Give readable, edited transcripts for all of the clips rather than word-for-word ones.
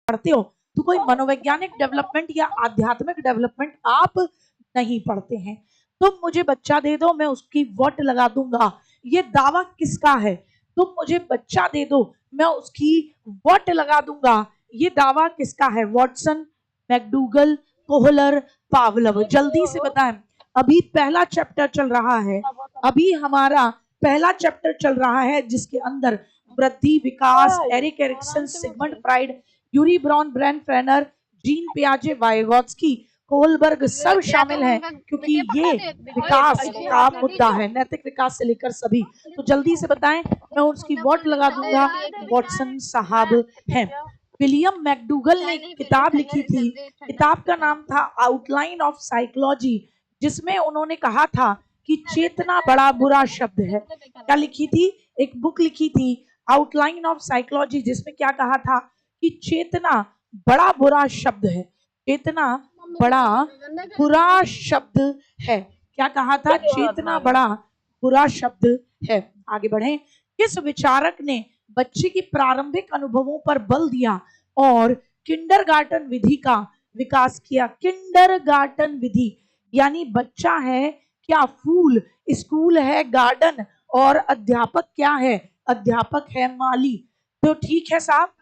पढ़ते हो तो कोई मनोवैज्ञानिक डेवलपमेंट या आध्यात्मिक डेवलपमेंट आप नहीं पढ़ते हैं। तुम मुझे बच्चा दे दो, मैं उसकी वट लगा दूंगा, ये दावा किसका है? तुम मुझे बच्चा दे दो, मैं उसकी वट लगा दूंगा, ये दावा किसका है? Watson, McDougall, Kohler, पावलव। जल्दी से बताएं। अभी पहला चैप्टर चल रहा है, अभी हमारा पहला चैप्टर चल रहा है जिसके अंदर वृद्धि, विकास, Erik Erikson, Sigmund Freud, Urie Bronfenbrenner, Jean पियाजे, वाइगोत्स्की, कोहलबर्ग सब शामिल हैं, क्योंकि ये विकास का मुद्दा है, नैतिक विकास से लेकर सभी। तो जल्दी से बताएं, मैं उसकी वोट लगा दूंगा, वॉटसन साहब हैं। विलियम मैकडूगल ने किताब लिखी थी, किताब का नाम था आउटलाइन ऑफ साइकोलॉजी, जिसमें उन्होंने कहा था कि चेतना बड़ा बुरा शब्द है। क्या लिखी थी? एक बुक लिखी थी आउटलाइन ऑफ साइकोलॉजी, जिसमें क्या कहा था कि चेतना बड़ा बुरा शब्द है, चेतना बड़ा बुरा शब्द है। क्या कहा था? चेतना बड़ा बुरा शब्द है। आगे बढ़े। किस विचारक ने बच्चे की प्रारंभिक अनुभवों पर बल दिया और किंडरगार्टन विधि का विकास किया? किंडरगार्टन विधि यानी बच्चा है क्या? फूल। स्कूल है गार्डन, और अध्यापक क्या है? अध्यापक है माली। तो ठीक है साहब,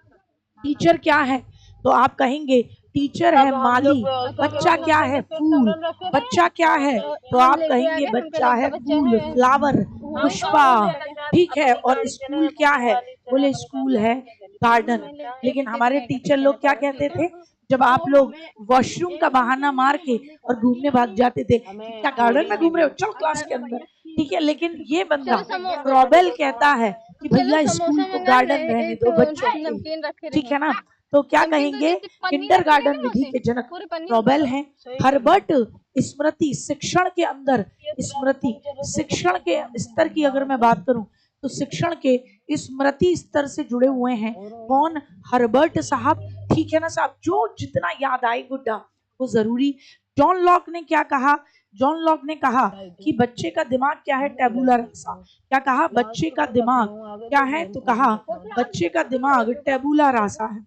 टीचर क्या है? तो आप कहेंगे टीचर है माली। बच्चा क्या है? फूल। बच्चा क्या है? तो आप कहेंगे बच्चा है फूल, फ्लावर, पुष्पा। ठीक है। और स्कूल क्या है? बोले स्कूल है गार्डन। लेकिन हमारे टीचर लोग क्या कहते थे जब आप लोग वॉशरूम का बहाना मार के और घूमने भाग जाते थे? क्या गार्डन में घूम रहे हो? चलो क्लास के अंदर। ठीक है। लेकिन ये बंदा रॉबेल कहता है कि भैया स्कूल को गार्डन रहने दो बच्चों के। ठीक है ना? तो क्या कहेंगे? किंडरगार्टन विधि के जनक रॉबेल हैं। हर्बर्ट स्मृति शिक्षण के अंदर, स्मृति शिक्षण के स्तर की अगर मैं बात करूं तो शिक्षण के स्मृति स्तर से जुड़े हुए हैं कौन? हर्बर्ट साहब। ठीक है ना साहब? जो जितना याद आए गुड्डा वो जरूरी। जॉन लॉक ने क्या कहा? जॉन लॉक ने कहा कि बच्चे का दिमाग क्या है? टैबुला रासा। क्या कहा? बच्चे का दिमाग क्या है? तो कहा बच्चे का दिमाग टैबुला रासा है।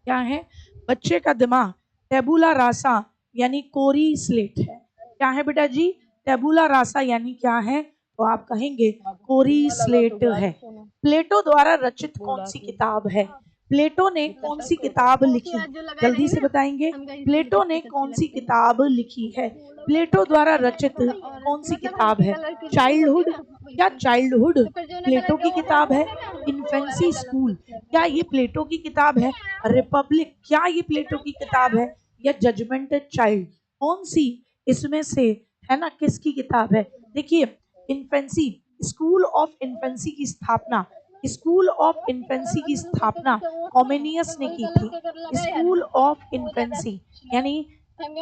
क्या है? बच्चे का दिमाग टैबुला रासा यानी कोरी स्लेट है। क्या है बेटा जी? टैबुला रासा यानी क्या है? तो आप कहेंगे कोरी स्लेट है। प्लेटो द्वारा रचित कौन सी किताब है? प्लेटो ने कौन सी किताब लिखी? जल्दी से बताएंगे। प्लेटो ने कौन सी किताब लिखी है? प्लेटो द्वारा रचित कौन सी किताब है? चाइल्डहुड। क्या चाइल्डहुड प्लेटो की किताब है? इन्फेंसी स्कूल क्या ये प्लेटो की किताब है? रिपब्लिक क्या ये प्लेटो की किताब है? या जजमेंट चाइल्ड? कौन सी इसमें से है ना किसकी किताब है? देखिए, इन्फेंसी, स्कूल ऑफ इन्फेंसी की स्थापना, स्कूल ऑफ इन्फेंसी की स्थापना कॉमेनियस ने की थी। स्कूल ऑफ इन्फेंसी यानी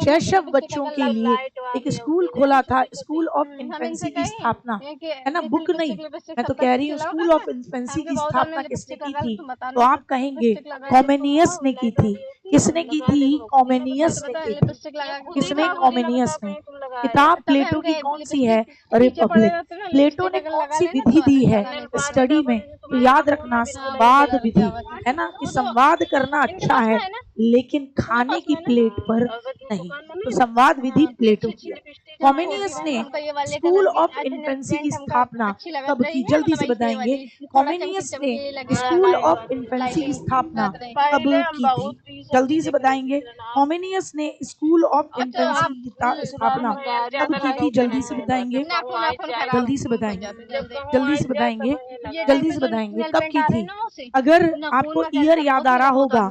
शैशव बच्चों के लिए एक स्कूल खोला था। स्कूल ऑफ इन्फेंसी की स्थापना, है ना, बुक नहीं, मैं तो कह रही हूँ स्कूल ऑफ इन्फेंसी की स्थापना किसने की थी? तो आप कहेंगे कॉमेनियस ने की थी। किसने की थी? कॉमेनियस ने की थी। किसने? कॉमेनियस ने। किताब प्लेटो की कौन सी है? रिपब्लिक। प्लेटो ने कौन सी विधि दी है स्टडी में? तो याद रखना संवाद विधि, है ना, कि संवाद करना अच्छा है लेकिन खाने की प्लेट पर नहीं। तो संवाद विधि प्लेटो की है। कॉमेनियस ने स्कूल ऑफ इन्फेंसी की स्थापना कब की? जल्दी से बताएंगे। कॉमेनियस ने स्कूल ऑफ इन्फेंसी की स्थापना कब की थी? जल्दी से बताएंगे। कॉमेनियस ने स्कूल ऑफ इन्फेंसी की स्थापना कब की थी? जल्दी से बताएंगे। जल्दी से बताएंगे। जल्दी से बताएंगे। जल्दी से बताएंगे कब की थी? अगर आपको ईयर याद आ रहा होगा,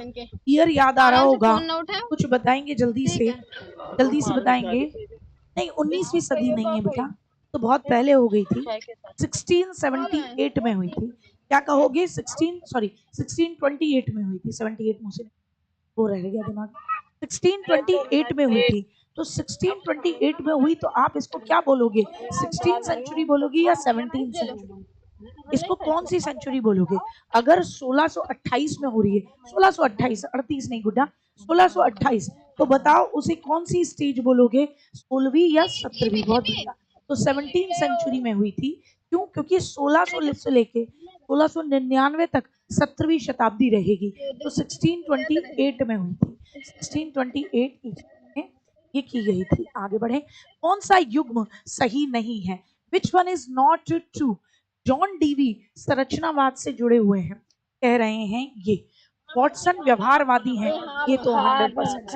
ईयर याद आ रहा होगा, कुछ बताएंगे जल्दी से। जल्दी से बताएंगे। नहीं, 19वीं सदी नहीं है बेटा, तो बहुत पहले हो गई थी। 1678 में हुई थी। क्या कहोगे? 1628 में हुई थी। 78 मुझसे वो रह गया दिमाग। 1628 में हुई थी। तो 1628 में हुई तो आप इसको क्या बोलोगे? 16 सेंचुरी बोलोगे या 17 सेंचुरी? इसको कौन सी सेंचुरी बोलोगे? अगर 1628 में हो रही है, 1628, 38 नहीं गुड्डा, 1628, तो बताओ उसे कौन सी स्टेज बोलोगे? 16वीं या 17वीं? बहुत बढ़िया। तो 17 सेंचुरी में हुई थी। क्यों? क्योंकि 1600 से लेके 1699 तक 17वीं शताब्दी रहेगी। तो 1628 में हुई थी, 1628 में ये की गई थी। आगे बढ़े, कौन सा युग्म सही नहीं है? Which one is not true? John Dewey संरचनावाद से जुड़े हुए हैं, कह रहे हैं ये। वॉटसन व्यवहारवादी हैं, ये तो 100%।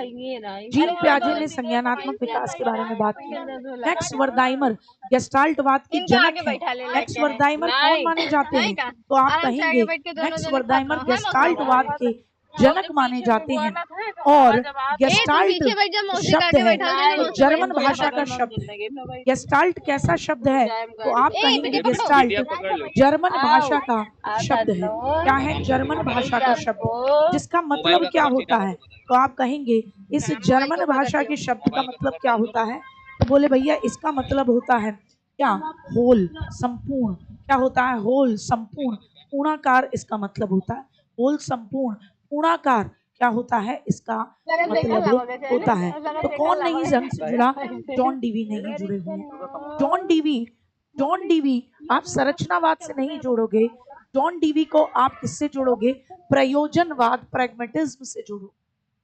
जीन पियाजे ने संज्ञानात्मक विकास के बारे में बात की। मैक्स वर्दाइमर गेस्टाल्टवाद के जनक हैं। मैक्स वर्दाइमर कौन माने जाते हैं? तो आप कहेंगे मैक्स वर्दाइमर गेस्टाल्टवाद के जनक माने जाते हैं। और गेस्टाल्ट शब्द है तो जर्मन भाषा का शब्द है। गेस्टाल्ट कैसा शब्द है? तो आप कहेंगे गेस्टाल्ट जर्मन भाषा का शब्द है। क्या है? जर्मन भाषा का शब्द, जिसका मतलब क्या होता है? तो आप कहेंगे इस जर्मन भाषा के शब्द का मतलब क्या होता है? तो बोले भैया इसका मतलब होता है क्या? होल, संपूर्ण। क्या होता है? होल, संपूर्ण, पूर्णाकार इसका मतलब होता है। होल, संपूर्ण, पूर्णाकार क्या होता है? इसका मतलब होता है। तो कौन नहीं जंग से जुड़ा? जॉन डीवी नहीं जुड़े हुए। जॉन डीवी आप संरचनावाद से नहीं जोड़ोगे। जॉन डीवी को आप किससे जोड़ोगे? प्रयोजनवाद, प्रैग्मेटिज्म से जोड़ो।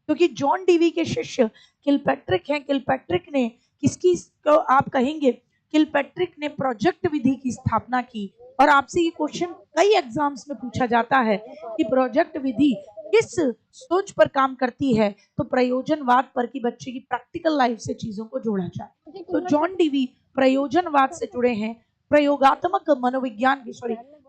क्योंकि जॉन डीवी के शिष्य किलपैट्रिक हैं। किलपैट्रिक ने किसकी को आप कहेंगे? किलपैट्रिक ने प्रोजेक्ट विधि की स्थापना की। और आपसे ये क्वेश्चन कई एग्जाम्स में पूछा जाता है कि प्रोजेक्ट विधि किस सोच पर काम करती है? तो प्रयोजनवाद पर, कि बच्चे की प्रैक्टिकल लाइफ से चीजों को जोड़ा जाए। तो जॉन डीवी प्रयोजनवाद से जुड़े हैं। प्रयोगात्मक मनोविज्ञान की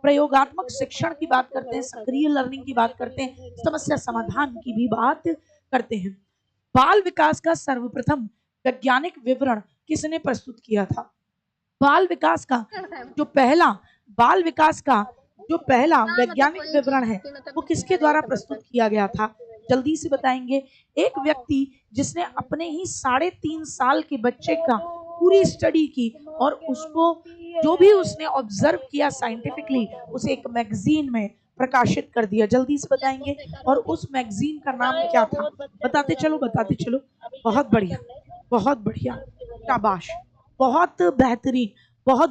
प्रयोगात्मक शिक्षण की बात करते हैं, सक्रिय लर्निंग की बात करते हैं, समस्या समाधान की भी बात करते हैं। बाल विकास का सर्वप्रथम वैज्ञानिक विवरण किसने प्रस्तुत किया था? बाल विकास का जो पहला वैज्ञानिक विवरण है वो किसके द्वारा प्रस्तुत किया गया था? जल्दी से बताएंगे। एक व्यक्ति जिसने अपने ही 3.5 साल के बच्चे का पूरी स्टडी की और उसको जो भी उसने ऑब्जर्व किया साइंटिफिकली उसे एक मैगजीन में प्रकाशित कर दिया। जल्दी से बताएंगे। और उस मैगजीन का नाम क्या था? बताते चलो। बहुत बढ़िया, शाबाश, बहुत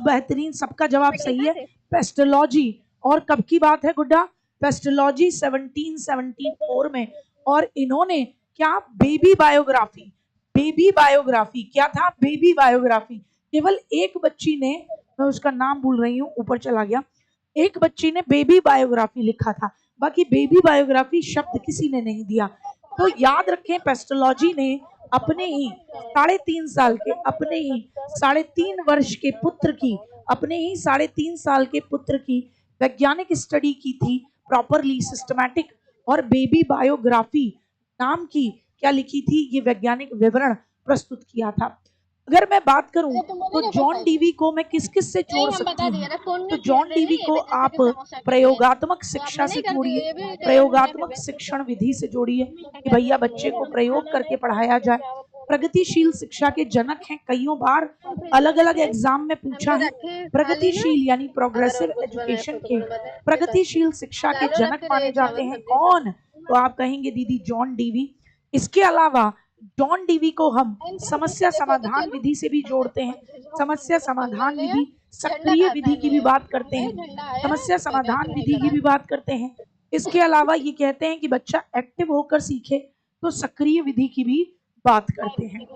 बेहतरीन, सबका जवाब सही है। पेस्टोलॉजी। और कब की बात है गुड्डा? पेस्टोलॉजी 1774 में। और इन्होंने क्या? बेबी बायोग्राफी क्या था? Baby biography. केवल एक बच्ची ने, मैं उसका नाम भूल रही हूँ, ऊपर चला गया, एक बच्ची ने बेबी बायोग्राफी लिखा था। बाकी बेबी बायोग्राफी शब्द किसी ने नहीं दिया। तो याद रखें, पेस्टोलॉजी ने अपने ही 3.5 साल के, अपने ही 3.5 वर्ष के पुत्र की, अपने ही 3.5 साल के पुत्र की वैज्ञानिक स्टडी की थी, प्रॉपरली सिस्टमैटिक। और बेबी बायोग्राफी नाम की क्या लिखी थी? ये वैज्ञानिक विवरण प्रस्तुत किया था। अगर मैं बात करूं तो जॉन डीवी को मैं किस किस से जोड़ सकती हूँ? तो जॉन डीवी को आप प्रयोगात्मक शिक्षा से जोड़िए, प्रयोगात्मक शिक्षण विधि से जोड़िए कि भैया बच्चे को प्रयोग करके पढ़ाया जाए। प्रगतिशील शिक्षा के जनक हैं, कईयों बार अलग अलग एग्जाम में पूछा है। प्रगतिशील यानी प्रोग्रेसिव एजुकेशन के, प्रगतिशील शिक्षा के जनक माने जाते हैं कौन? तो आप कहेंगे दीदी जॉन डीवी। इसके अलावा जॉन डीवी को हम समस्या समाधान विधि से भी जोड़ते हैं। समस्या समाधान विधि, सक्रिय विधि की भी बात करते हैं, समस्या समाधान विधि की भी बात करते हैं। इसके अलावा ये कहते हैं कि बच्चा एक्टिव होकर सीखे, तो सक्रिय विधि की भी बात करते हैं।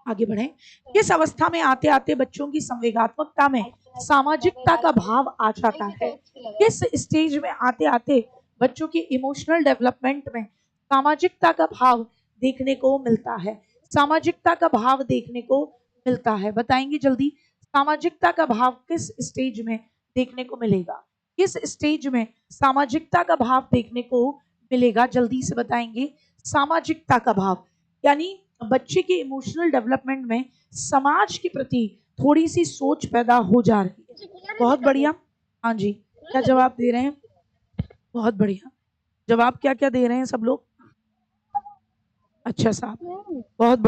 आगे बढ़े। किस अवस्था में आते आते बच्चों की संवेगात्मकता में सामाजिकता का भाव आ जाता है? किस स्टेज में आते आते बच्चों की इमोशनल डेवलपमेंट में सामाजिकता का भाव देखने को मिलता है? सामाजिकता का भाव देखने को मिलता है, बताएंगे जल्दी। सामाजिकता का भाव किस स्टेज में देखने को मिलेगा? किस स्टेज में सामाजिकता का भाव देखने को मिलेगा? जल्दी से बताएंगे। सामाजिकता का भाव यानी बच्चे के इमोशनल डेवलपमेंट में समाज के प्रति थोड़ी सी सोच पैदा हो जा रही है। बहुत बढ़िया। हाँ जी, क्या जवाब दे रहे हैं? बहुत बढ़िया। जवाब क्या क्या दे रहे हैं सब लोग? अच्छा साहब, बहुत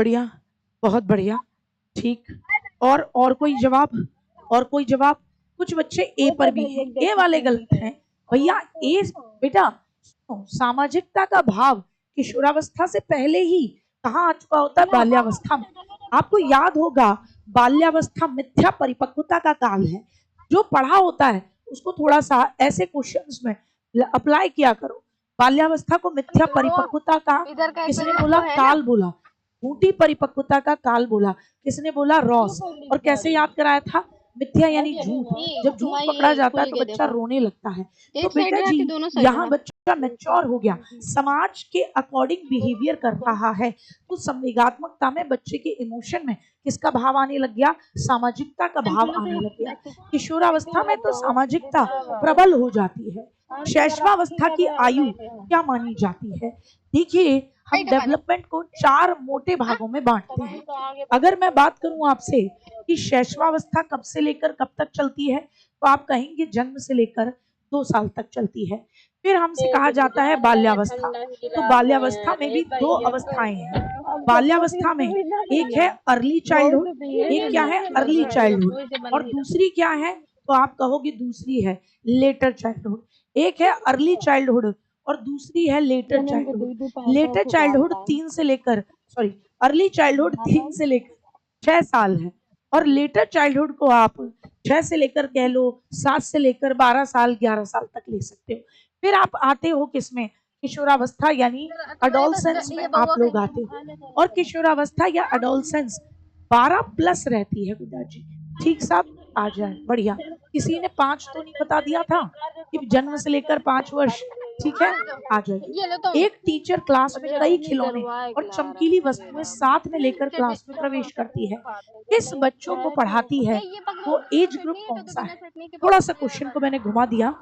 बढ़िया, ठीक। और कोई जवाब? कुछ बच्चे ए पर भी हैं, ए वाले गलत हैं भैया। ए बेटा, सामाजिकता का भाव किशोरावस्था से पहले ही कहाँ आ चुका होता है? बाल्यावस्था में। आपको याद होगा बाल्यावस्था मिथ्या परिपक्वता का काल है। जो पढ़ा होता है उसको थोड़ा सा ऐसे क्वेश्चंस में अप्लाई किया करो। बाल्यावस्था को मिथ्या परिपक्वता का, किसने बोला? काल बोला। झूठी परिपक्वता का काल बोला, किसने बोला? रॉस। और कैसे याद कराया था? मिथ्या यानी झूठ। जब झूठ पकड़ा जाता है तो बच्चा रोने लगता है। तो बेटा जी यहाँ बच्चा मैच्योर हो गया, समाज के अकॉर्डिंग बिहेवियर कर रहा है, तो संवेगात्मकता में बच्चे के इमोशन में किसका भाव आने लग गया? सामाजिकता का भाव आने लग गया। किशोरावस्था में तो सामाजिकता प्रबल हो जाती है। शैशवावस्था की आयु क्या मानी जाती है? देखिए, हम डेवलपमेंट को 4 मोटे भागों में बांटते हैं। अगर मैं बात करूं आपसे कि शैशवावस्था कब से लेकर कब तक चलती है, तो आप कहेंगे जन्म से लेकर 2 साल तक चलती है। फिर हमसे कहा जाता है बाल्यावस्था, तो बाल्यावस्था में भी 2 अवस्थाएं हैं। बाल्यावस्था में एक है अर्ली चाइल्डहुड, एक क्या है? अर्ली चाइल्डहुड, और दूसरी क्या है? तो आप कहोगे दूसरी है लेटर चाइल्डहुड। एक है अर्ली चाइल्डहुड और दूसरी है लेटर चाइल्डहुड। लेटर चाइल्डहुड 3 से लेकर अर्ली चाइल्डहुड 3 से लेकर 6 साल है, और लेटर चाइल्डहुड को आप 6 से लेकर कह लो 7 से लेकर 12 साल 11 साल तक ले सकते हो। फिर आप आते हो किसमें? किशोरावस्था यानी अडोलसेंस में आप लोग आते हो, और किशोरावस्था या अडोलसेंस 12 प्लस रहती है पिताजी। ठीक साहब, आ जाए, बढ़िया। किसी ने 5 तो नहीं बता दिया था कि जन्म से लेकर 5 वर्ष? ठीक है, आ जाइए। एक टीचर क्लास में कई खिलौने और चमकीली वस्तुएं साथ में लेकर क्लास में प्रवेश करती है। किस बच्चों को पढ़ाती है? वो एज ग्रुप कौन सा है? थोड़ा सा क्वेश्चन को मैंने घुमा दिया,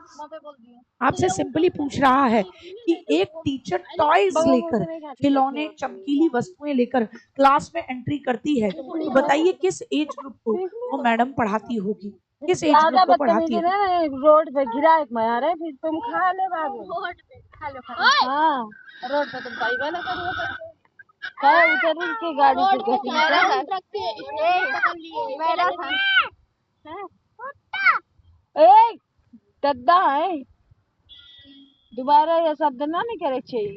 आपसे सिंपली पूछ रहा है कि एक टीचर टॉयज लेकर, खिलौने चमकीली वस्तुएं लेकर क्लास में एंट्री करती है, तो बताइए किस एज ग्रुप को वो मैडम पढ़ाती होगी? किस एज ग्रुप को पढ़ाती है? रोड पे गिरा एक मार है, फिर तुम खा ले बाबू। रोड पे खा लो। हाँ, रोड पे तुम पाई ना करो। क्या उतर के गाड़ी से मेरा ए दद्दा है, दोबारा ये शब्द ना नहीं करे चाहिए।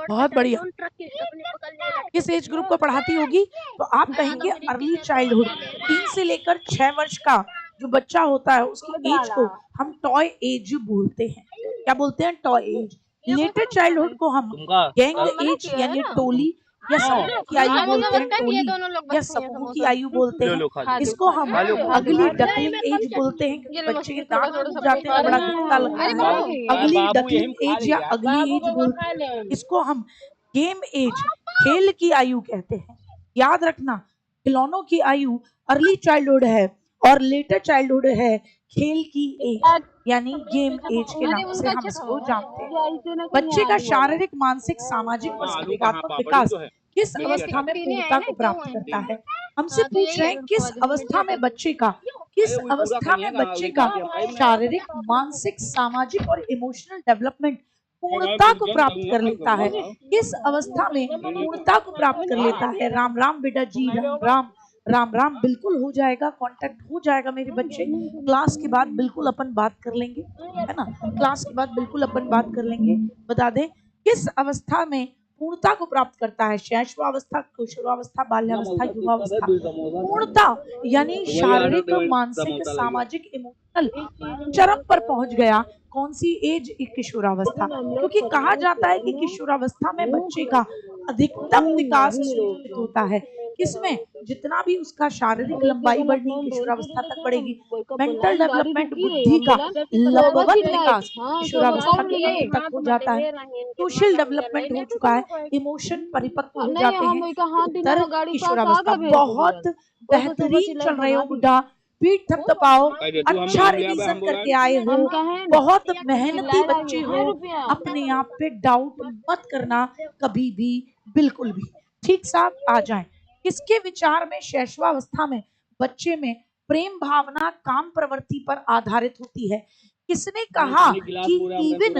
बहुत बढ़िया। किस एज ग्रुप को पढ़ाती होगी? तो आप कहेंगे अर्ली चाइल्डहुड। 3 से लेकर 6 वर्ष का जो बच्चा होता है उसकी एज को हम टॉय एज बोलते हैं। क्या बोलते हैं? Toy as. लेटर चाइल्डहुड को हम गैंग एज यानी टोली या समूह की आयु बोलते हैं, टोली या समूह की आयु बोलते हैं। इसको हम अगली डकलिंग एज बोलते हैं, क्योंकि बच्चे के दांत टूट जाते हैं, बड़ा कुत्ता लगता है। अगली डकलिंग एज या अगली एज बोलते हैं। इसको हम गेम एज, खेल की आयु कहते हैं। याद रखना, खिलौनों की आयु अर्ली चाइल्डहुड है और लेटर चाइल्डहुड है खेल की एज यानी गेम एज के नाम से हम इसको जानते हैं। बच्चे का शारीरिक, मानसिक, सामाजिक और संवेगात्मक विकास किस अवस्था में पूर्णता को प्राप्त करता है? हमसे पूछ रहे हैं किस अवस्था में बच्चे का शारीरिक, मानसिक, सामाजिक और इमोशनल डेवलपमेंट पूर्णता को प्राप्त कर लेता है? किस अवस्था में पूर्णता को प्राप्त कर लेता है? राम राम बेटा जी, राम राम। राम राम, बिल्कुल हो जाएगा, कांटेक्ट हो जाएगा मेरे बच्चे। क्लास के बाद बिल्कुल अपन बात कर लेंगे, है ना? क्लास के बाद बिल्कुल अपन बात कर लेंगे। बता दें किस अवस्था में पूर्णता को प्राप्त करता है? शैशवावस्था, किशोरावस्था, बाल्यावस्था, युवावस्था। पूर्णता यानी शारीरिक, मानसिक, सामाजिक, इमोशनल चरम पर पहुंच गया। कौन सी एज? किशोरावस्था। क्योंकि कहा जाता है कि किशोरावस्था में बच्चे का अधिकतम विकास सुनिश्चित होता है। किसमें? जितना भी उसका शारीरिक लंबाई बढ़नी किशोरावस्था तक बढ़ेगी। मेंटल डेवलपमेंट, बुद्धि का लंबवत विकास किशोरावस्था के अंत तक हो जाता है। सोशल डेवलपमेंट हो चुका है, इमोशन परिपक्व हो जाते हैं। उत्तर किशोरावस्था। बहुत बेहतरीन चल रहे हो बुढ़ा, पीठ थपथपाओ, अच्छा रिवीजन करके आए हो, बहुत मेहनती बच्चे हो, अपने आप पे डाउट मत करना कभी भी, बिल्कुल भी। ठीक साहब, आ जाएं। किसके विचार में शैशवावस्था में बच्चे में प्रेम भावना, काम प्रवृत्ति पर आधारित होती है? किसने कहा कि इवन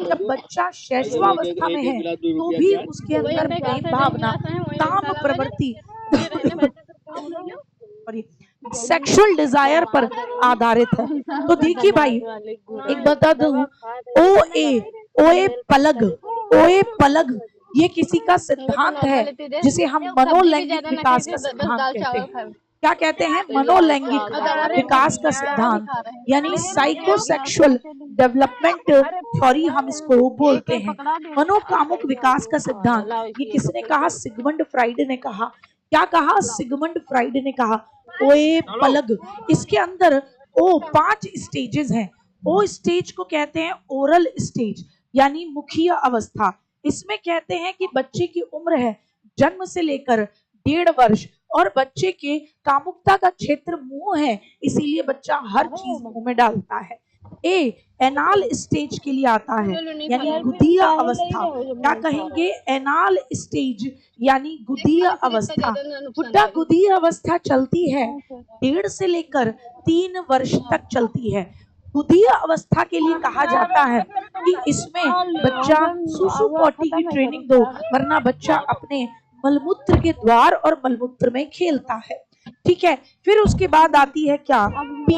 जब बच्चा शैशवावस्था में है तो भी उसके अंदर प्रेम भावना, काम प्रवृत्ति सेक्सुअल डिजायर पर आधारित है? तो देखिए भाई, एक बता दूं, ओए पलग ये किसी का सिद्धांत है जिसे हम मनोलैंगिक विकास का सिद्धांत कहते हैं। क्या कहते हैं, मनोलैंगिक विकास का सिद्धांत, यानी साइकोसेक्सुअल डेवलपमेंट थ्योरी हम इसको बोलते हैं। मनोकामुक विकास का सिद्धांत, ये किसने कहा, सिगमंड फ्राइड ने कहा। क्या कहा, सिगमंड फ्राइड ने कहा। ओए पलग, इसके अंदर 5 स्टेजेस हैं। ओ स्टेज को कहते हैं ओरल स्टेज, यानी मुखीय अवस्था। इसमें कहते हैं कि बच्चे की उम्र है जन्म से लेकर 1.5 वर्ष, और बच्चे के कामुकता का क्षेत्र मुंह है, इसीलिए बच्चा हर चीज मुंह में डालता है। एनाल स्टेज के लिए आता है, यानी गुदीय अवस्था। क्या कहेंगे, एनाल स्टेज यानी गुदीय अवस्था। बुड्ढा गुदीय अवस्था चलती है 1.5 से लेकर 3 वर्ष तक चलती है। गुदीय अवस्था के लिए कहा जाता है कि इसमें बच्चा सुसु पॉटी की ट्रेनिंग दो, वरना बच्चा अपने मलमूत्र के द्वार और मलमूत्र में खेलता है। ठीक है, फिर उसके बाद आती है क्या, पी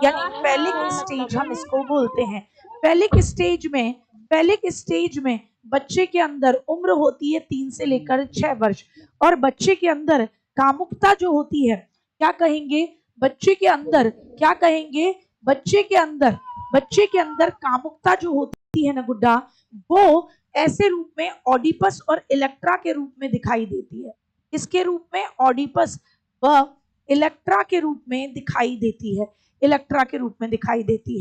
यानी पैलिक स्टेज हम इसको बोलते हैं। पैलिक स्टेज में बच्चे के अंदर उम्र होती है 3 से लेकर 6 वर्ष, और बच्चे के अंदर कामुकता जो होती है, क्या कहेंगे, बच्चे के अंदर कामुकता जो होती है ना गुड्डा, वो ऐसे रूप में ऑडिपस और इलेक्ट्रा के रूप में दिखाई देती है। इसके रूप में, ऑडिपस व इलेक्ट्रा के रूप में दिखाई देती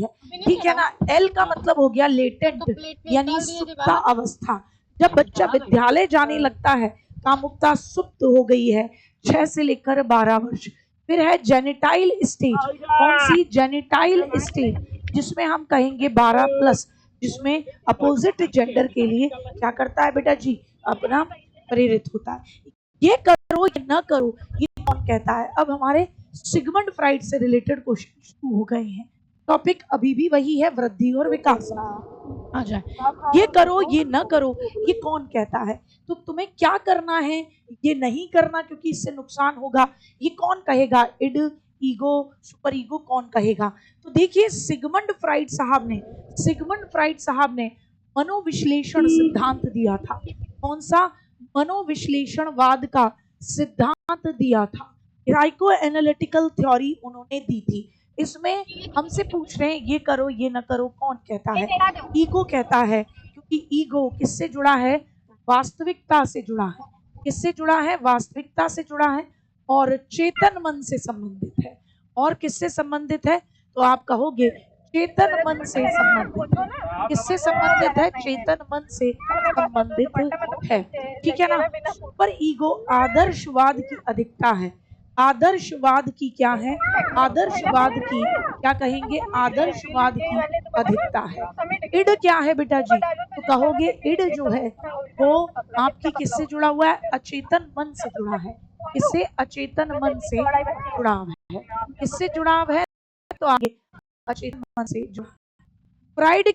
है, ठीक है ना। एल का मतलब हो गया लेटेंट, यानी सुप्ता अवस्था। जब बच्चा विद्यालय जाने लगता है, कामुकता सुप्त हो गई है 6 से लेकर 12 वर्ष। फिर है जेनिटाइल स्टेज। कौन सी, जेनिटाइल स्टेज, जिसमें हम कहेंगे 12+, जिसमें अपोजिट जेंडर के लिए क्या करता है बेटा जी, अपना प्रेरित होता है। ये करो ये न करो, ये कौन कहता है। अब हमारे सिगमंड फ्राइड से रिलेटेड क्वेश्चन शुरू हो गए हैं। टॉपिक अभी भी वही है, वृद्धि और विकास। आ जाए, ये करो ये न करो, ये कौन कहता है। तो तुम्हें क्या करना है, ये नहीं करना क्योंकि इससे नुकसान होगा, ये कौन कहेगा, इड, ईगो, सुपर ईगो, कौन कहेगा। तो देखिए, सिगमंड फ्राइड साहब ने मनोविश्लेषण सिद्धांत दिया था। कौन सा, मनोविश्लेषणवाद का सिद्धांत दिया था। साइको एनालिटिकल थ्योरी उन्होंने दी थी। इसमें हमसे पूछ रहे हैं ये करो ये न करो, कौन कहता है। ईगो कहता है, क्योंकि ईगो किससे जुड़ा है, वास्तविकता से जुड़ा है। किससे जुड़ा है, वास्तविकता से जुड़ा है, और चेतन मन से संबंधित है। और किससे संबंधित है, तो आप कहोगे चेतन मन से संबंधित है। किससे संबंधित है, चेतन मन से संबंधित है, ठीक है ना। सुपर ईगो आदर्शवाद की अधिकता है। आदर्शवाद की क्या है, आदर्शवाद की क्या कहेंगे, आदर्शवाद की अधिकता है। इड क्या है बेटा जी, तो कहोगे इड जो है वो आपकी किससे जुड़ा हुआ है, अचेतन मन से जुड़ा है। किससे, अचेतन मन से जुड़ाव है। किससे जुड़ाव है, तो आगे अचेतन मन से जुड़ा। फ्राइड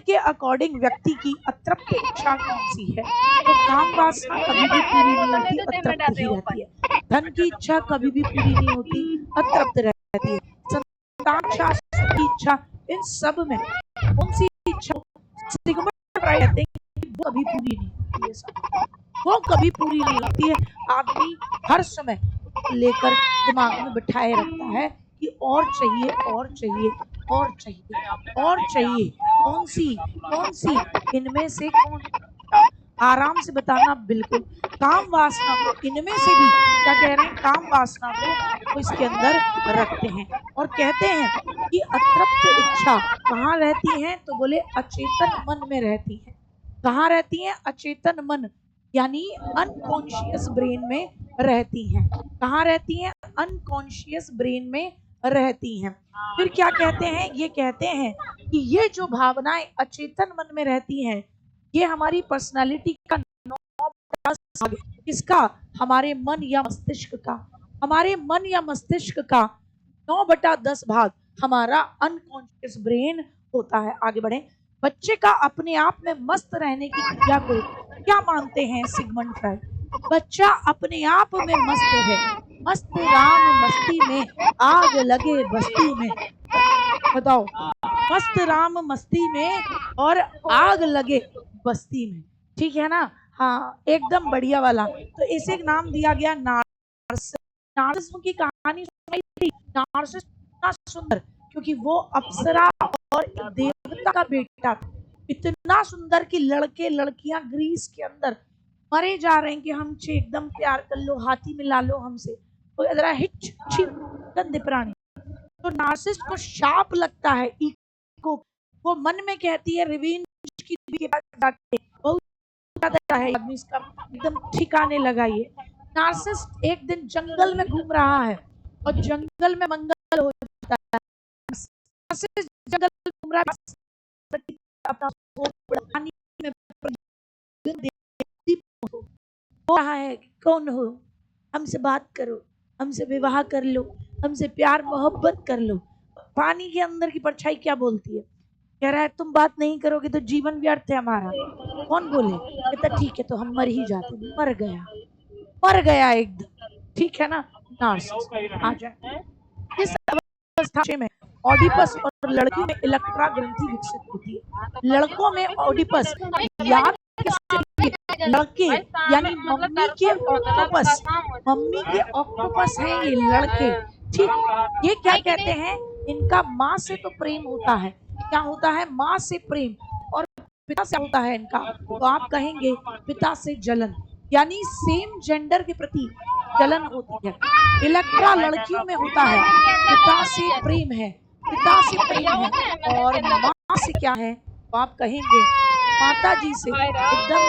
के अकॉर्डिंग व्यक्ति की अतृप्त इच्छा कौन सी है, तो काम वासना कभी भी पूरी नहीं होती, अतृप्त ही रहती है। धन की इच्छा कभी भी पूरी नहीं होती, अतृप्त रहती है। संतान की इच्छा, इन सब में कौन सी इच्छा, सिगमंड फ्राइड कहते हैं कि वो कभी पूरी नहीं होती है, वो कभी पूरी नहीं होती है। आदमी हर समय लेकर दिमाग में बिठाए रखता है कि और चाहिए और चाहिए और चाहिए और चाहिए। कौन सी इनमें से कौन, आराम से बताना बिल्कुल। काम वासना को इनमें से भी क्या कह रहे हैं, काम वासना को इसके अंदर रखते हैं, और कहते हैं कि अतृप्त इच्छा कहाँ रहती है, तो बोले अचेतन मन में रहती है। कहाँ रहती है, अचेतन मन, यानी अनकॉन्शियस ब्रेन में रहती हैं। कहाँ रहती हैं, अनकॉन्शियस ब्रेन में रहती हैं। फिर क्या कहते हैं, ये कहते हैं कि ये जो भावनाएं अचेतन मन में रहती हैं, ये हमारी पर्सनालिटी का 9/10 भाग है। किसका, हमारे मन या मस्तिष्क का। हमारे मन या मस्तिष्क का 9/10 भाग हमारा अनकॉन्शियस ब्रेन होता है। आगे बढ़े, बच्चे का अपने आप में मस्त रहने की क्रिया को क्या मानते हैं सिगमंड फ्राइड। बच्चा अपने आप में मस्त है, मस्त राम मस्ती में, आग लगे बस्ती में। बताओ, मस्त राम मस्ती में और आग लगे बस्ती में, ठीक है ना। हाँ, एकदम बढ़िया वाला। तो इसे नाम दिया गया नार्सिसस। नार्सिसिज्म की कहानी सुनाई थी। नार्सिसस इतना सुंदर, क्योंकि वो अप्सरा और एक देवता का बेटा था, इतना सुंदर कि लड़के लड़कियां ग्रीस के अंदर मरे जा रहे हैं कि हमसे एकदम प्यार कर लो, हाथी मिला लो हमसे, तो जरा हिच छी गंदे प्राणी। तो नार्सिस को शाप लगता है ईगो, वो मन में कहती है रिवेंज की के पास जाके बहुत ज्यादा है आदमी इसका एकदम ठिकाने लगाइए। नार्सिस एक दिन जंगल में घूम रहा है और जंगल में मंगल हो जाता है। नार्सिस जंगल में घूम रहा है, अपना पानी में हो रहा है, कौन हो, हमसे बात करो, हमसे विवाह कर लो, हमसे प्यार मोहब्बत कर लो। पानी के अंदर की परछाई क्या बोलती है, कह रहा है तुम बात नहीं करोगे तो जीवन व्यर्थ है हमारा। कौन बोले, कहता ठीक है तो हम मर ही जाते। मर गया एकदम, ठीक है ना। नार्सिस आ जाए इस अवस्था में ऑडिपस और लड़की में इलेक्ट्रा ग्रंथि विकसित होती है। लड़कों में ऑडिपस याद लड़के यानी मम्मी के ऑक्टोपस हैं ये लड़के, ठीक। ये क्या कहते हैं, इनका माँ से तो प्रेम होता है, क्या होता है, माँ से प्रेम, और पिता से होता है इनका, तो आप कहेंगे पिता से जलन, यानी सेम जेंडर के प्रति जलन होती है। इलेक्ट्रा लड़कियों में होता है, पिता से प्रेम है, और माँ से क्या है, तो आप कहेंगे माता जी से एकदम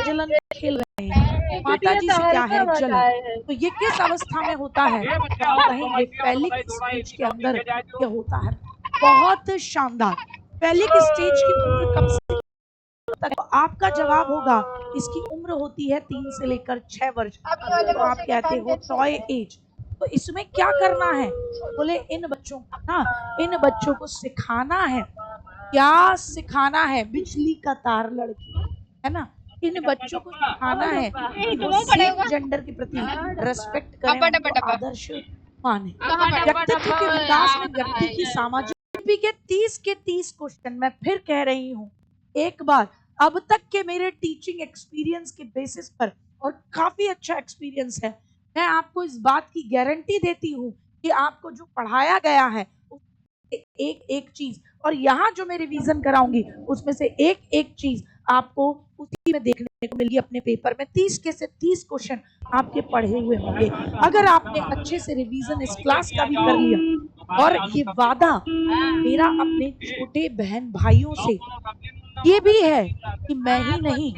जलन खेल रहे हैं, माता जी से क्या है, जलन। तो ये किस अवस्था में होता है, तो आप कहेंगे फैलिक स्टेज के अंदर ये होता है। बहुत शानदार। फैलिक स्टेज की उम्र कम से कम, तो आपका जवाब होगा इसकी उम्र होती है 3 से लेकर 6 वर्ष, तो आप कहते हो टॉय एज। तो इसमें क्या करना है, बोले इन बच्चों को ना, इन बच्चों को सिखाना है, क्या सिखाना है, बिजली का तार लड़की है ना, इन बच्चों को सिखाना है कि वो सेम जेंडर के प्रति रेस्पेक्ट करें, उनको आदर्श माने। व्यक्तित्व के विकास में व्यक्ति की सामाजिक के 30 क्वेश्चन मैं फिर कह रही हूँ एक बार, अब तक के मेरे टीचिंग एक्सपीरियंस के बेसिस पर, और काफी अच्छा एक्सपीरियंस है, मैं आपको इस बात की गारंटी देती हूँ कि आपको जो पढ़ाया गया है एक चीज, और यहाँ जो मैं रिवीजन कराऊंगी उसमें से एक चीज आपको उसी में देखने को मिलेगी अपने पेपर में। 30 के से 30 क्वेश्चन आपके पढ़े हुए होंगे। अगर आपने अच्छे से रिवीजन इस क्लास का भी कर लिया, और ये वादा मेरा अपने छोटे बहन भाइयों से ये भी है कि मैं ही नहीं,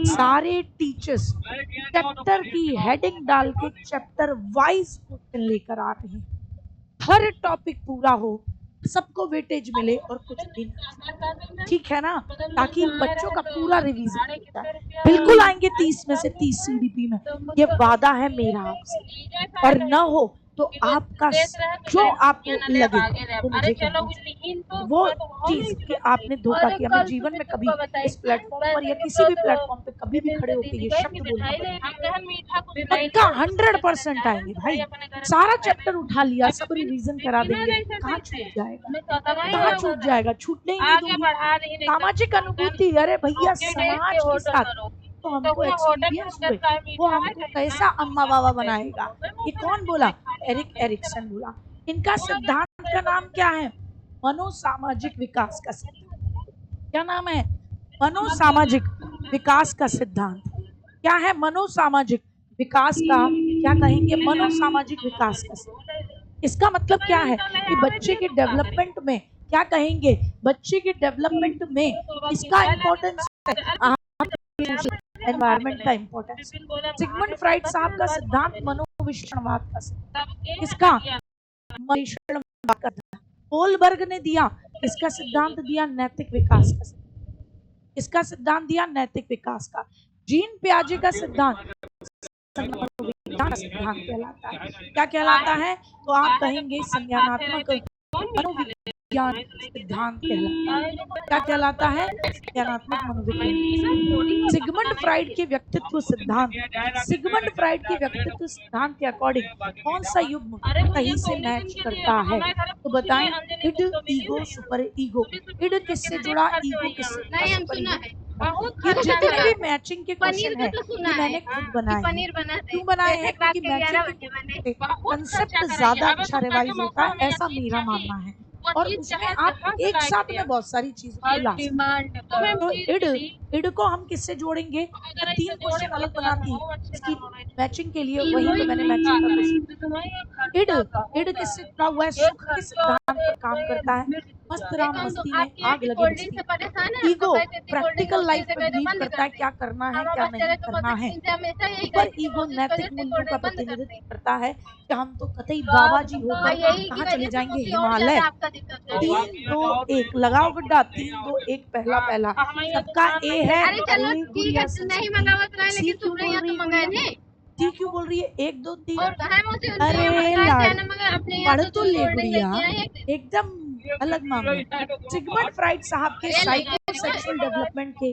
सारे टीचर्स चैप्टर की हेडिंग डाल के चैप्टर वाइज क्वेश्चन लेकर आ रहे हैं, हर टॉपिक पूरा हो, सबको वेटेज मिले और कुछ भी ना, ठीक है ना, ताकि बच्चों का पूरा रिवीजन होता है। बिल्कुल आएंगे 30 में से 30 सीडीपी में, ये वादा है मेरा आपसे, और ना हो तो आपका जो आपको लगे वो मुझे कहना, वो चीज कि आपने धोखा किया। मैं जीवन में कभी इस प्लेटफॉर्म पर या किसी भी प्लेटफॉर्म पे कभी भी खड़े होकर ये शब्द बोलना पक्का 100% आएंगे भाई। सारा चैप्टर उठा लिया, सब रिवीजन करा देंगे, कहाँ छूट जाएगा, कहाँ छूट जाएगा, छूटने ही नहीं दूंगी। सामाजिक अनुभूति, अरे भैया समाज के साथ तो हमको एक्सपीरियंस हुए, वो हमको कैसा अम्मा बाबा बनाएगा। ये कौन बोला, एरिक एरिक्सन बोला। इनका सिद्धांत का नाम क्या है, मनोसामाजिक विकास का सिद्धांत। क्या नाम है, मनोसामाजिक विकास का सिद्धांत। क्या है मनोसामाजिक विकास का, क्या कहेंगे, मनोसामाजिक विकास का सिद्धांत। इसका मतलब क्या है कि बच्चे के डेवलपमेंट में, क्या कहेंगे, बच्चे के डेवलपमेंट में इसका इम्पोर्टेंस है, एनवायरनमेंट का इम्पोर्टेंस। सिगमंड फ्राइड साहब का सिद्धांत मनोविश्लेषणवाद का सिद्धांत, इसका मनोविश्लेषणवाद का था। होलबर्ग ने दिया, इसका सिद्धांत दिया नैतिक विकास का, इसका सिद्धांत दिया नैतिक विकास का। जीन पियाजे का सिद्धांत सिद्धांत कहलाता है, क्या कहलाता है, तो आप कहेंगे संज्ञानात्मक मनोविज्ञान सिद्धांत कहलाता है। क्या कहलाता है, संज्ञानात्मक मनोविज्ञान। सिगमंड फ्राइड के व्यक्तित्व सिद्धांत, सिगमंड फ्राइड के व्यक्तित्व सिद्धांत के अकॉर्डिंग कौन सा युग्म सही से मैच करता है, तो बताएं, id ego super ego. Id किससे जुड़ा, ईगो किससे जुड़ा, बहुत ये अच्छा जितने लगा। भी मैचिंग के पनीर क्वेश्चन का है तो सुना ये है मैंने खुद बनाए कि हैं। पनीर बना दे। क्यों बनाए जैसे हैं? रात क्योंकि के 11 मैचिंग बजे बने। के बहुत कंसेप्ट अच्छा कराई। ज्यादा हमें अच्छा तो सच रिवाइज में होता है, हमें ऐसा अच्छी मेरा लगी। मानना है। वो और चीज उसमें जहाँ आप जहाँ से एक लाइक साथ दिया में बहुत सारी चीजों को हर ला सकते डिमांड हैं। तो तो चीज मिली। इड को हम किससे जोड़ेंगे? अगर मैं ऐसे 3 जोड़े क्वेश्चन अलग बहुत बनाती, बहुत अच्छे इसकी लग रहे थे। मैचिंग के लिए ये वहीं पे कोई मैंने तरीका मैचिंग का नहीं, क्वेश्चन। जितना ये इड खर्चा का इड होता किससे है। जुड़ा हुआ है? एक सुख के खर्चा सिद्धांत और पर एक काम करता है। मिर्च मस्त पूजा। राम हम मस्ती में आपकी आग आंटी लगे कोल्ड ड्रिंक बस्ती से में। परेशान है, हमको ईगो कहती थी कोल्ड ड्रिंक प्रैक्टिकल उस लाइफ दिन से पे कहते बिलीव बंद करता कर है, दे। क्या करना है हम क्या बच्चे नहीं रहे तो करना बहुत है। दिन से हमेशा यही सुपर कहती थी ईगो मम्मी इस वजह नैतिक से कोल्ड मूल्यों का ड्रिंक बंद कर प्रतिनिधित्व दे। करता है कि हम तो कतई और बाबा जी और होकर यही की कहाँ वजह चले से जाएंगे? कुछ और हिमालय। ज्यादा आपका दिक्कत है। 3 2 1 लगाओ गड्ढा, 3 2 1 पहला पहला। हमारे सबका दुकान ए नहीं है। अरे चलो अरे ठीक है, गुड़िया नहीं संस्कृति मंगावा तो रहे, सी लेकिन क्यों तुम्हारे बोल यहाँ रही तो है मंगाए गुड़िया? थे। सी क्यों बोल रही है? 1 2 3। और कहा है मुझे उनके यहाँ अरे मंगाए थे लाड ना, मगर अपने यहाँ पढ़ तो तो तुम ले कोल्ड ड्रिंक गुड़िया, लेके आए एक दिन। एकदम अलग मामला। सिगमंड फ्राइड साहब के अरे लगे साइकोसेक्सुअल डेवलपमेंट के वो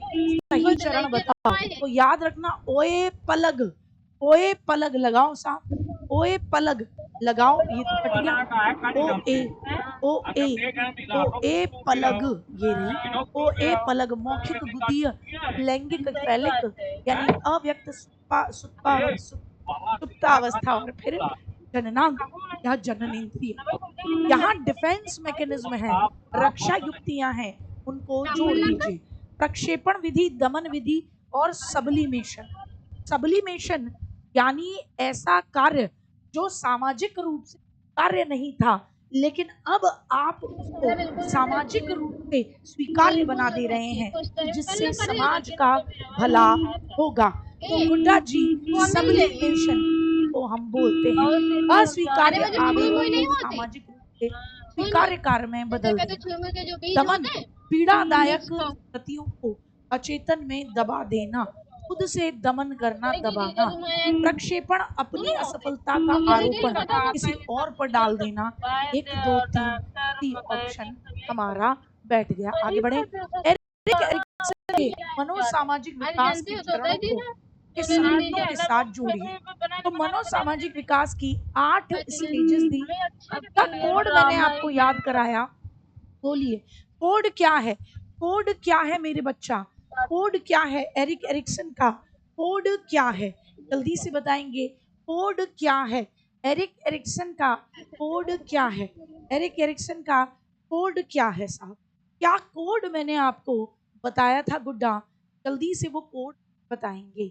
सही तो चरण लेके बताओ। तो याद रखना, ओए पलग लगाओ साहब, ओए पलग लगाओ, ये तो कट गया। ओ ए पलग, ये रही ओ ए पलग। मौखिक गुदीय लैंगिक फैलिक यानी अव्यक्त सुप्तावस्था और फिर जननांग या जननेंद्रिय। यहाँ डिफेंस मैकेनिज्म है, रक्षा युक्तियां हैं, उनको जोड़ दीजिए। प्रक्षेपण विधि, दमन विधि और सबलिमेशन। सबलिमेशन यानी ऐसा कार्य जो सामाजिक रूप से कार्य नहीं था, लेकिन अब आप उसको सामाजिक रूप से स्वीकार्य बना दे रहे हैं, जिससे समाज का भला होगा। तो गुड्डा जी, सबलिमेशन को हम बोलते हैं अस्वीकार्य अरे मुझे छुई आवेगों मुई नहीं को होती। सामाजिक रूप से स्वीकार्य कार्य में बदल कहते देना। छुई मुई के जो बीज दमन होते हैं पीड़ादायक स्थितियों को अचेतन में दबा देना, खुद से दमन करना, दबाना। प्रक्षेपण अपनी असफलता का आरोपण किसी और पर डाल देना। 1 2 3 सी ऑप्शन हमारा बैठ गया। आगे बढ़े। एरिक एरिक्सन के मनोसामाजिक अरे विकास जानती के हो तो चरणों होता ही को ना के संकेतों के साथ जोड़िए। तो मनोसामाजिक विकास की 8 स्टेजेस दी। सबका कोड मैंने आपको याद कराया। बोलिए, कोड क्या है? कोड क्या है मेरे बच्चा? कोड क्या है एरिक एरिक्सन का? कोड क्या है? जल्दी से बताएंगे, कोड क्या है एरिक एरिक्सन का? कोड क्या है एरिक एरिक्सन का? कोड क्या है साहब? क्या कोड मैंने आपको बताया था गुड्डा? जल्दी से वो कोड बताएंगे,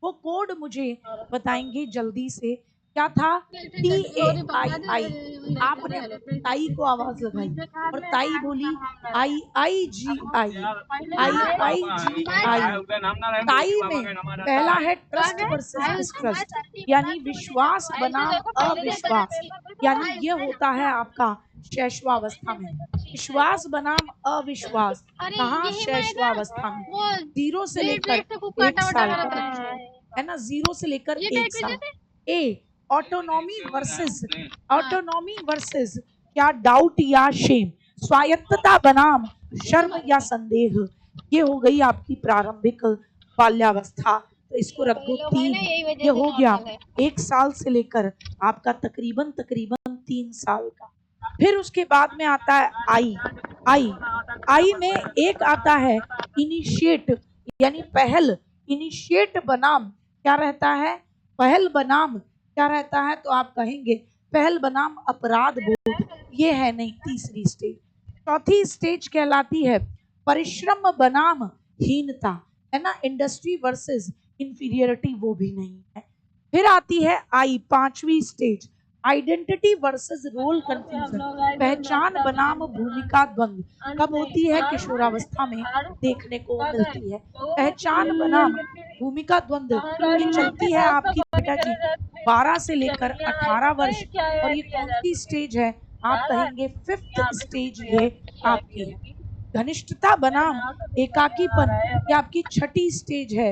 वो कोड मुझे बताएंगे जल्दी से। क्या था? TAII। आपने ताई को आवाज लगाई और ताई बोली IIGI। ताई में पहला है ट्रस्ट वर्सेस डिस्ट्रस्ट, यानी विश्वास बनाम अविश्वास। यानी ये होता है आपका शैशवावस्था में, विश्वास बनाम अविश्वास। कहाँ? शैशवावस्था में, 0 से लेकर 1 साल का बच्चा है ना, 0 से लेकर 1 साल। ए ऑटोनॉमी वर्सेस क्या? डाउट या शेम। स्वायत्तता बनाम शर्म या संदेह। ये हो गई आपकी प्रारंभिक बाल्यावस्था। तो इसको रख दो 3। ये हो गया 1 साल से लेकर आपका तकरीबन 3 साल का। फिर उसके बाद में आता है आई में एक आता है इनिशिएट, यानी पहल। इनिशिएट बनाम क्या रहता है? पहल बनाम क्या रहता है? तो आप कहेंगे पहल बनाम अपराध बोध। ये है नहीं तीसरी स्टेज। चौथी स्टेज कहलाती है परिश्रम बनाम हीनता, है ना, इंडस्ट्री वर्सेस इंफीरियरिटी, वो भी नहीं है। फिर आती है आई, 5वीं stage, identity versus role confusion, पहचान बनाम भूमिका द्वंद्व। कब होती है? किशोरावस्था में देखने को मिलती है। पहचान बनाम भूमिका द्वंद्व ये चलती है आपकी बेटा जी 12 से लेकर 18 वर्ष। और ये कौन सी स्टेज है? आप कहेंगे 5th स्टेज ये आपकी है। घनिष्ठता बनाम एकाकीपन ये आपकी 6ठी स्टेज है।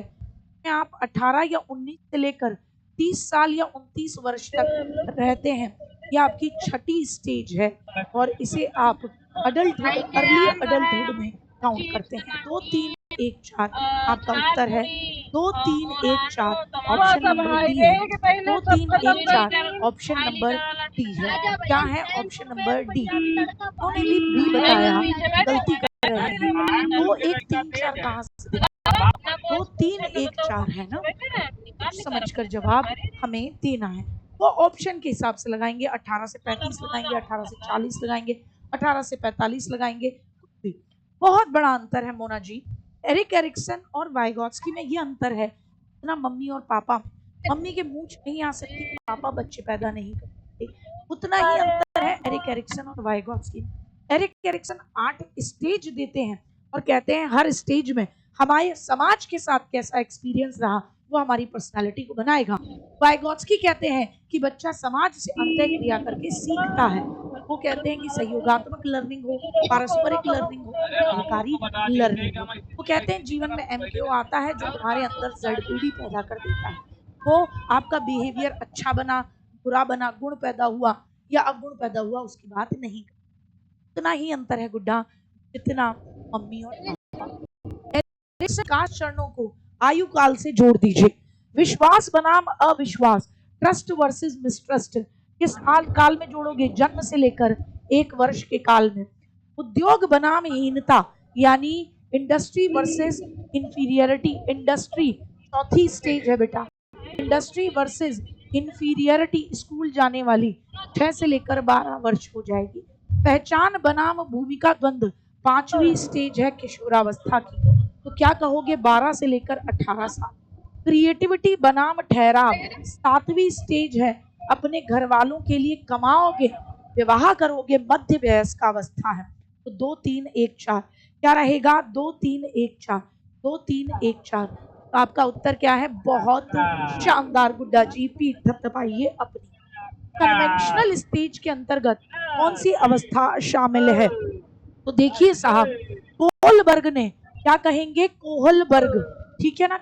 आप 18 या 19 से लेकर 30 साल या 29 वर्ष तक रहते हैं, यह आपकी 6ठी स्टेज है। और इसे आप अडल्टहुड, अर्ली अडल्टहुड में काउंट करते हैं। 2 3 1 4 आपका उत्तर है 2 3 1 4, ऑप्शन नंबर डी है। 2 3 1 4 ऑप्शन नंबर डी है। क्या है? Option number D. उन्होंने भी बी बताया, गलती कर रहे हैं। 2 1 3 4 कहाँ से? 3 1 4 है ना, समझकर जवाब हमें देना है। वो ऑप्शन के हिसाब से लगाएंगे, 18 से 35 लगाएंगे, 18 से 40 लगाएंगे, 18 से 45 लगाएंगे, कुछ भी। बहुत बड़ा अंतर है मोना जी, एरिक एरिक्सन और वाइगोत्स्की में ये अंतर है। इतना मम्मी और पापा, मम्मी के मुंह नहीं आ सकती, पापा बच्चे पैदा नहीं करते, उतना ही अंतर है एरिक एरिक्सन और वाइगोत्स्की। एरिक एरिक्सन 8 स्टेज देते हैं और कहते हैं हर स्टेज में हमारे समाज के साथ कैसा एक्सपीरियंस रहा वो हमारी पर्सनालिटी को बनाएगा। वाइगोत्स्की कहते हैं कि बच्चा समाज से अंतर क्रिया करके सीखता है। वो कहते हैं कि सहयोगात्मक लर्निंग हो, पारस्परिक लर्निंग हो, सहकारी लर्निंग हो। वो कहते हैं जीवन में MKO आता है जो तुम्हारे अंदर ZPD पैदा कर देता है। वो आपका बिहेवियर अच्छा बना, बुरा बना, गुण पैदा हुआ या अवगुण पैदा हुआ, उसकी बात नहीं। इतना ही अंतर है गुड्डा जितना मम्मी और पापा। विकास चरणों को आयु काल से जोड़ दीजिए। विश्वास बनाम अविश्वास, ट्रस्ट वर्सेस मिसट्रस्ट, किस काल में जोड़ोगे? जन्म से लेकर 1 वर्ष के काल में। उद्योग बनाम हीनता, यानी इंडस्ट्री वर्सेस इंफीरियरिटी। इंडस्ट्री चौथी स्टेज है बेटा, इंडस्ट्री वर्सेस इंफीरियरिटी। स्कूल जाने वाली 6 से लेकर 12 वर्ष हो जाएगी। पहचान बनाम भूमिका द्वंद्व, 5वीं स्टेज है किशोरावस्था की। तो क्या कहोगे? 12 से लेकर 18 साल। क्रिएटिविटी बनाम ठहराव, 7वीं स्टेज है। अपने घर वालों के लिए कमाओगे, विवाह करोगे, मध्य वयस्क अवस्था है। तो 2 3 1 4 क्या रहेगा? 2 3 1 4, 2 3 1 4। तो आपका उत्तर क्या है? बहुत शानदार गुड्डा जी, पीठ थपथपाइए अपनी। कन्वेंशनल स्टेज के अंतर्गत कौन सी अवस्था शामिल है? तो देखिए साहब, कोहलबर्ग ने, क्या कहेंगे? कोहलबर्ग, ठीक है ना।